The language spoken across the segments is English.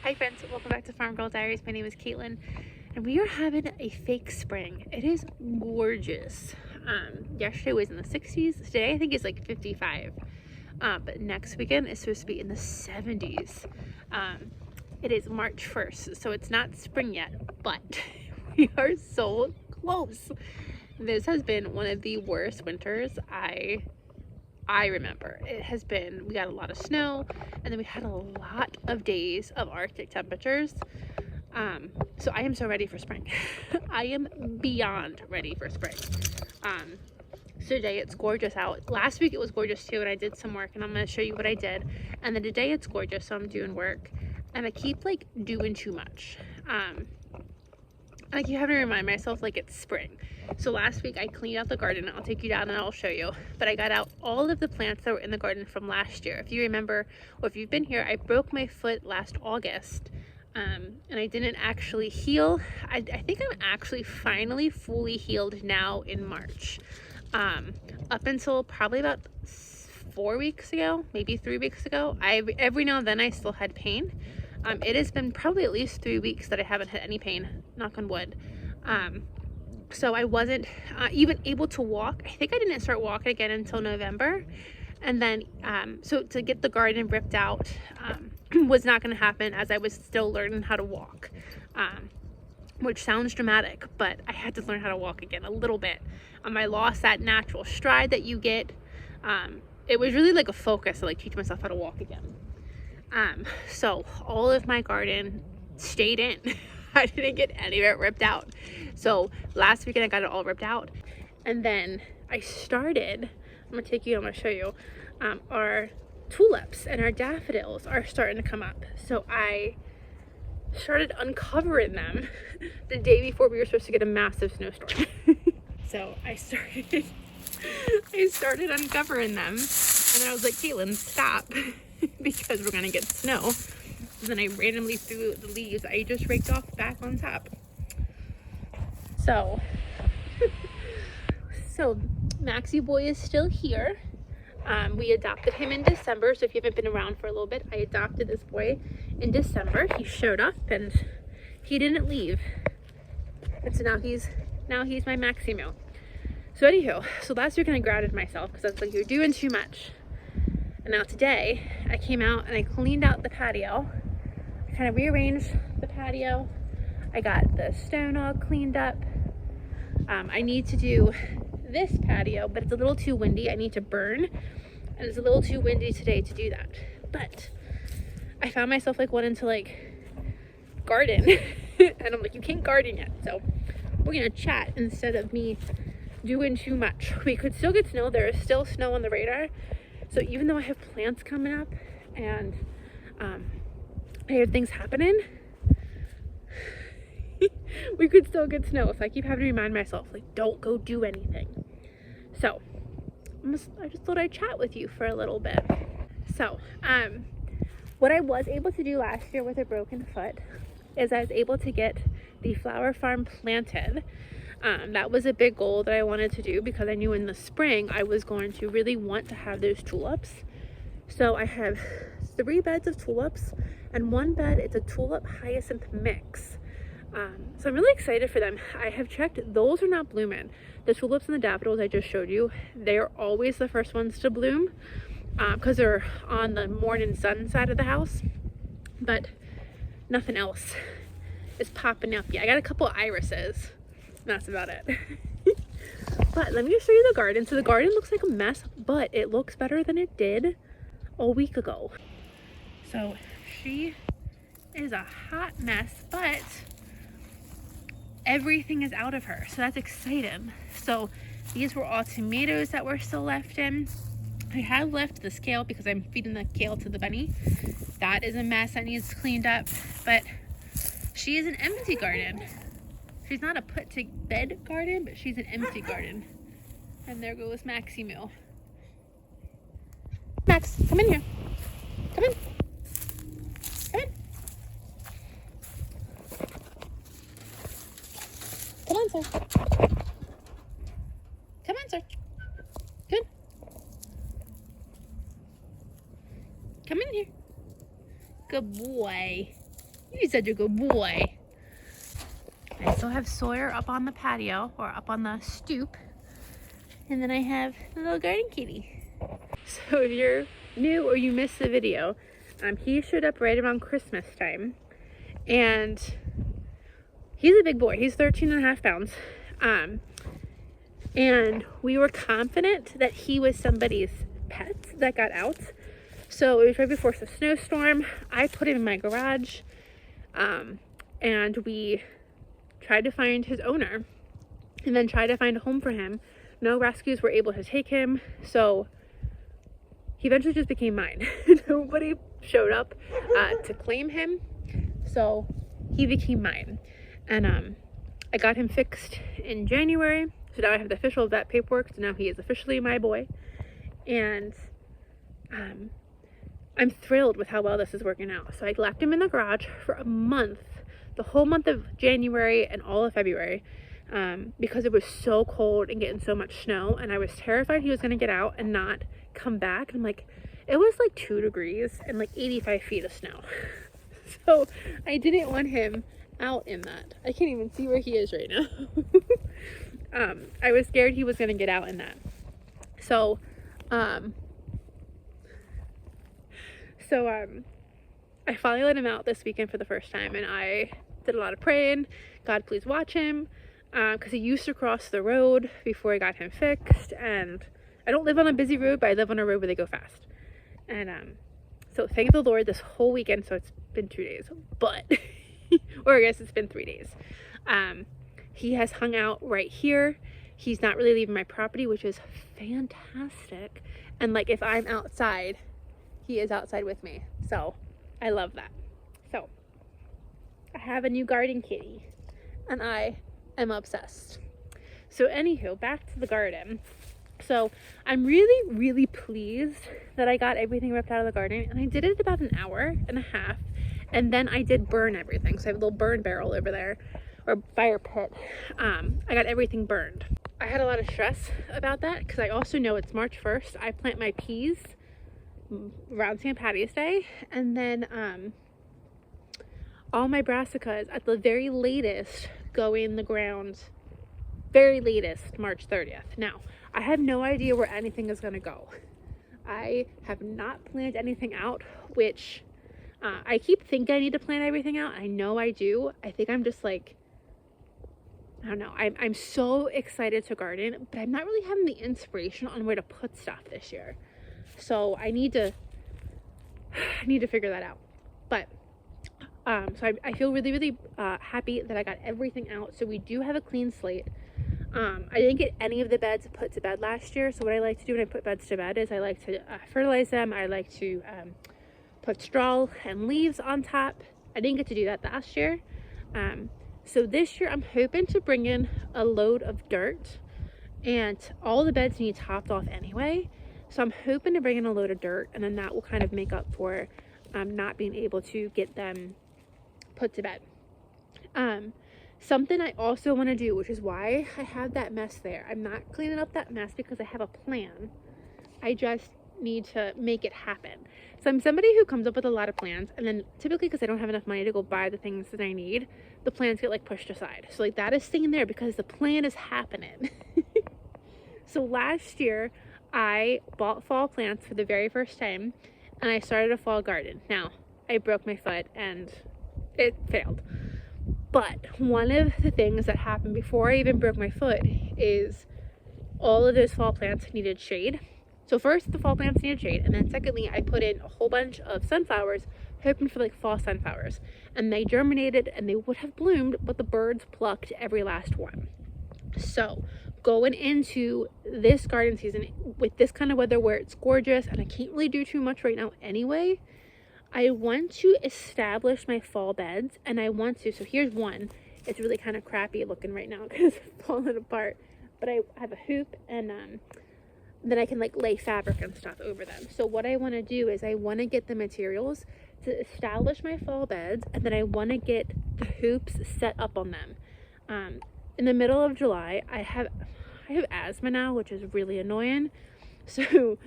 Hi friends, welcome back to Farm Girl Diaries. My name is Caitlin and we are having a fake spring. It is gorgeous. Yesterday was in the 60s. Today I think it's like 55. But next weekend is supposed to be in the 70s. It is March 1st, so it's not spring yet, but we are so close. This has been one of the worst winters I remember. It has been, we got a lot of snow, and then we had a lot of days of Arctic temperatures. So I am so ready for spring. I am beyond ready for spring. So today it's gorgeous out. Last week it was gorgeous too, and I did some work, and I'm going to show you what I did. And then today it's gorgeous, so I'm doing work, and I keep like doing too much. I keep having to remind myself like it's spring. So last week I cleaned out the garden. I'll take you down and I'll show you. But I got out all of the plants that were in the garden from last year. If you remember, or if you've been here, I broke my foot last August. And I didn't actually heal. I think I'm actually finally fully healed now in March. Up until probably about 4 weeks ago, maybe 3 weeks ago, every now and then I still had pain. It has been probably at least 3 weeks that I haven't had any pain, knock on wood. So I wasn't even able to walk. I think I didn't start walking again until November. And then, so to get the garden ripped out was not going to happen as I was still learning how to walk. Which sounds dramatic, but I had to learn how to walk again a little bit. I lost that natural stride that you get. It was really like a focus to like teach myself how to walk again. So all of my garden stayed in. I didn't get any of it ripped out. So last weekend I got it all ripped out, and then I started, I'm gonna take you, I'm gonna show you, our tulips and our daffodils are starting to come up. So I started uncovering them the day before we were supposed to get a massive snowstorm. So I started uncovering them, and then I was like, Caitlin, stop. Because we're gonna get snow. And then I randomly threw the leaves I just raked off back on top. So Maxie boy is still here. We adopted him in December, so if you haven't been around for a little bit, I adopted this boy in December. He showed up and he didn't leave, and so now he's my Maximo. So anywho, so last week I grounded myself because I was like, you're doing too much. And now today I came out and I cleaned out the patio. I kind of rearranged the patio. I got the stone all cleaned up. I need to do this patio, but it's a little too windy. I need to burn, and it's a little too windy today to do that. But I found myself like wanting to like garden and I'm like, you can't garden yet, so we're gonna chat instead of me doing too much. We could still get snow. There is still snow on the radar. So even though I have plants coming up and I have things happening, we could still get snow. So I keep having to remind myself, like, don't go do anything. So I just thought I'd chat with you for a little bit. So what I was able to do last year with a broken foot is I was able to get the flower farm planted. That was a big goal that I wanted to do because I knew in the spring I was going to really want to have those tulips. So I have 3 beds of tulips, and 1 bed it's a tulip hyacinth mix. So I'm really excited for them. I have checked, those are not blooming. The tulips and the daffodils I just showed you, they're always the first ones to bloom because they're on the morning sun side of the house, but nothing else is popping up yet. I got a couple irises. That's about it. But let me just show you the garden. So the garden looks like a mess, but it looks better than it did a week ago. So she is a hot mess, but everything is out of her, so that's exciting. So these were all tomatoes that were still left in. I have left the kale because I'm feeding the kale to the bunny. That is a mess that needs cleaned up, but she is an empty garden. She's not a put to bed garden, but she's an empty garden. And there goes Maximo. Max, come in here. Come in. Come in. Come on, sir. Come on, sir. Come in. Come in here. Good boy. You're such a good boy. I still have Sawyer up on the patio, or up on the stoop. And then I have the little garden kitty. So if you're new or you missed the video, he showed up right around Christmas time. And he's a big boy. He's 13.5 pounds. And we were confident that he was somebody's pet that got out. So it was right before the snowstorm. I put him in my garage. And we tried to find his owner. And then tried to find a home for him. No rescues were able to take him. So he eventually just became mine. Nobody showed up to claim him. So he became mine. And I got him fixed in January. So now I have the official vet paperwork. So now he is officially my boy. And I'm thrilled with how well this is working out. So I left him in the garage for a month, the whole month of January and all of February, because it was so cold and getting so much snow. And I was terrified he was going to get out and not come back. And I'm like, it was like 2 degrees and like 85 feet of snow. So I didn't want him out in that. I can't even see where he is right now. I was scared he was going to get out in that. So, I finally let him out this weekend for the first time, and I did a lot of praying. God, please watch him, because he used to cross the road before I got him fixed, and I don't live on a busy road, but I live on a road where they go fast. And so thank the Lord this whole weekend. So it's been 2 days, but or I guess it's been 3 days. He has hung out right here. He's not really leaving my property, which is fantastic. And like if I'm outside, he is outside with me. So I love that. So I have a new garden kitty and I am obsessed. So anywho, back to the garden. So I'm really, really pleased that I got everything ripped out of the garden, and I did it about an hour and a half, and then I did burn everything. So I have a little burn barrel over there, or fire pit. I got everything burned. I had a lot of stress about that because I also know it's March 1st. I plant my peas around St. Patty's Day, and then all my brassicas at the very latest go in the ground, very latest March 30th. Now, I have no idea where anything is going to go. I have not planned anything out, which I keep thinking I need to plan everything out. I know I do. I think I'm just like, I don't know. I'm so excited to garden, but I'm not really having the inspiration on where to put stuff this year. So I need to figure that out. But so I feel really, really happy that I got everything out. So we do have a clean slate. I didn't get any of the beds put to bed last year. So what I like to do when I put beds to bed is I like to fertilize them. I like to put straw and leaves on top. I didn't get to do that last year. So this year I'm hoping to bring in a load of dirt, and all the beds need topped off anyway. So I'm hoping to bring in a load of dirt, and then that will kind of make up for not being able to get them put to bed. Something I also want to do, which is why I have that mess there. I'm not cleaning up that mess because I have a plan. I just need to make it happen. So I'm somebody who comes up with a lot of plans, and then typically because I don't have enough money to go buy the things that I need, the plans get like pushed aside. So like that is staying there because the plan is happening. So last year I bought fall plants for the very first time, and I started a fall garden. Now I broke my foot and it failed. But one of the things that happened before I even broke my foot is all of those fall plants needed shade. So first the fall plants needed shade, and then secondly I put in a whole bunch of sunflowers, hoping for like fall sunflowers, and they germinated and they would have bloomed, but the birds plucked every last one. So going into this garden season with this kind of weather where it's gorgeous and I can't really do too much right now anyway, I want to establish my fall beds, and I want to, so here's one. It's really kind of crappy looking right now because it's falling apart, but I have a hoop, and then I can like lay fabric and stuff over them. So what I want to do is I want to get the materials to establish my fall beds, and then I want to get the hoops set up on them. In the middle of July, I have asthma now, which is really annoying. So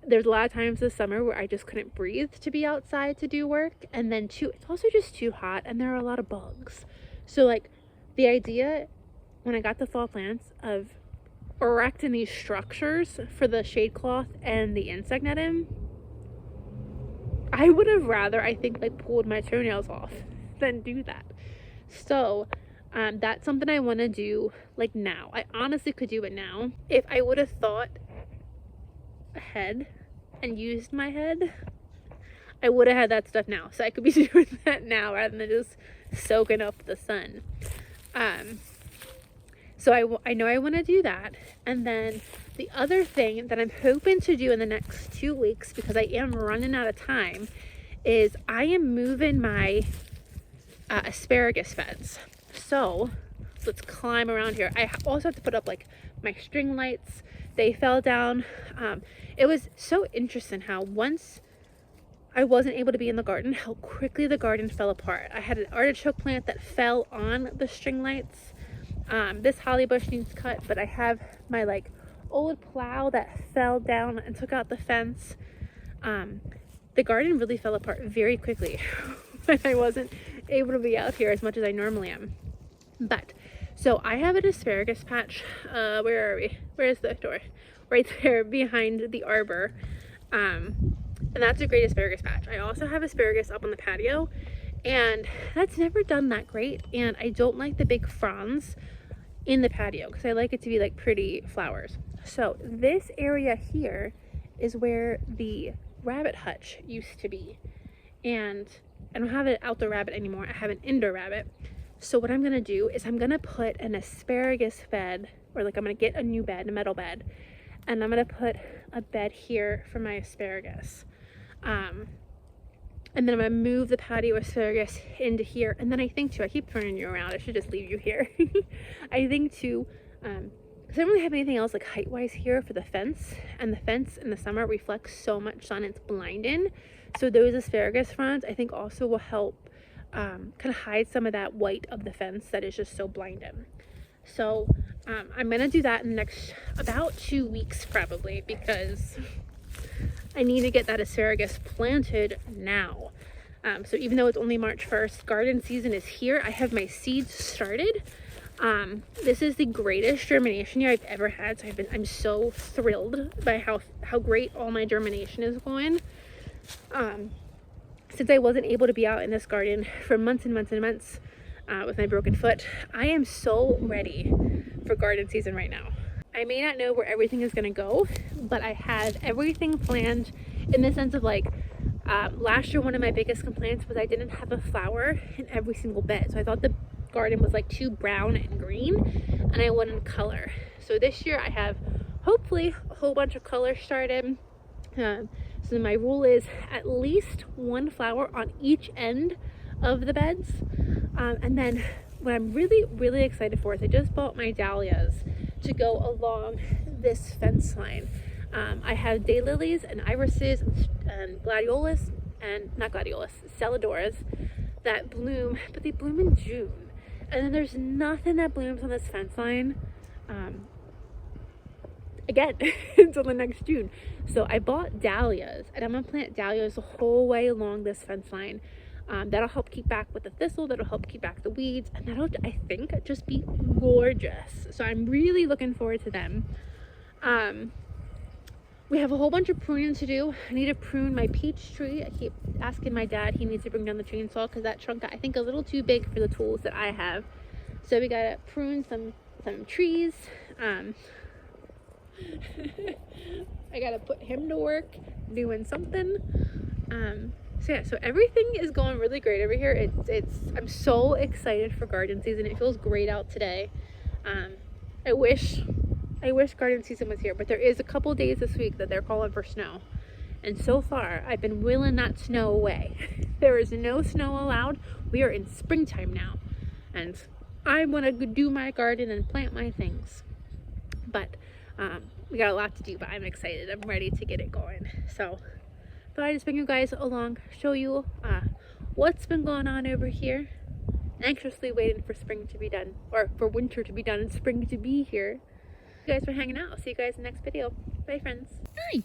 there's a lot of times this summer where I just couldn't breathe to be outside to do work. And then too, it's also just too hot and there are a lot of bugs. So like the idea when I got the fall plants of erecting these structures for the shade cloth and the insect netting, I would have rather, I think, like pulled my toenails off than do that. So that's something I want to do like now. I honestly could do it now. If I would have thought ahead and used my head, I would have had that stuff now. So I could be doing that now rather than just soaking up the sun. So I know I want to do that. And then the other thing that I'm hoping to do in the next 2 weeks, because I am running out of time, is I am moving my asparagus beds. So let's climb around here. I also have to put up like my string lights. They fell down. It was so interesting how once I wasn't able to be in the garden, how quickly the garden fell apart. I had an artichoke plant that fell on the string lights. This holly bush needs cut, but I have my like old plow that fell down and took out the fence. The garden really fell apart very quickly when I wasn't able to be out here as much as I normally am. But so I have an asparagus patch. Where are we? Where's the door? Right there behind the arbor. And that's a great asparagus patch. I also have asparagus up on the patio, and that's never done that great. And I don't like the big fronds in the patio because I like it to be like pretty flowers. So this area here is where the rabbit hutch used to be, and I don't have an outdoor rabbit anymore. I have an indoor rabbit. So what I'm gonna do is I'm gonna put an asparagus bed, or like I'm gonna get a new bed, a metal bed, and I'm gonna put a bed here for my asparagus. And then I'm gonna move the patio asparagus into here. And then I think too, I keep turning you around, I should just leave you here. I think too, because I don't really have anything else like height wise here for the fence, and the fence in the summer reflects so much sun, it's blinding. So those asparagus fronds I think also will help kind of hide some of that white of the fence that is just so blinding. So I'm gonna do that in the next about 2 weeks probably, because I need to get that asparagus planted now. So even though it's only March 1st, garden season is here. I have my seeds started. This is the greatest germination year I've ever had. So I'm so thrilled by how great all my germination is going. Since I wasn't able to be out in this garden for months and months and months with my broken foot, I am so ready for garden season right now. I may not know where everything is going to go, but I have everything planned in the sense of like, last year one of my biggest complaints was I didn't have a flower in every single bed. So I thought the garden was like too brown and green and I wanted color. So this year I have hopefully a whole bunch of color started. So my rule is at least one flower on each end of the beds. And then what I'm really, really excited for is I just bought my dahlias to go along this fence line. I have daylilies and irises and gladiolus, and not gladiolus, celadores that bloom, but they bloom in June. And then there's nothing that blooms on this fence line again until the next June. So I bought dahlias, and I'm gonna plant dahlias the whole way along this fence line. That'll help keep back with the thistle, that'll help keep back the weeds, and that'll, I think, just be gorgeous. So I'm really looking forward to them. We have a whole bunch of pruning to do. I need to prune my peach tree. I keep asking my dad, he needs to bring down the chainsaw because that trunk got, I think, a little too big for the tools that I have. So we gotta prune some trees. I gotta put him to work doing something. So yeah, so everything is going really great over here. I'm so excited for garden season. It feels great out today. I wish garden season was here, but there is a couple days this week that they're calling for snow. And so far, I've been willing that snow away. There is no snow allowed. We are in springtime now. And I want to do my garden and plant my things. But we got a lot to do, but I'm excited. I'm ready to get it going. So thought I'd just bring you guys along, show you what's been going on over here. Anxiously waiting for spring to be done, or for winter to be done and spring to be here. You guys for hanging out. I'll see you guys in the next video. Bye, friends. Hi.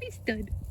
I stud.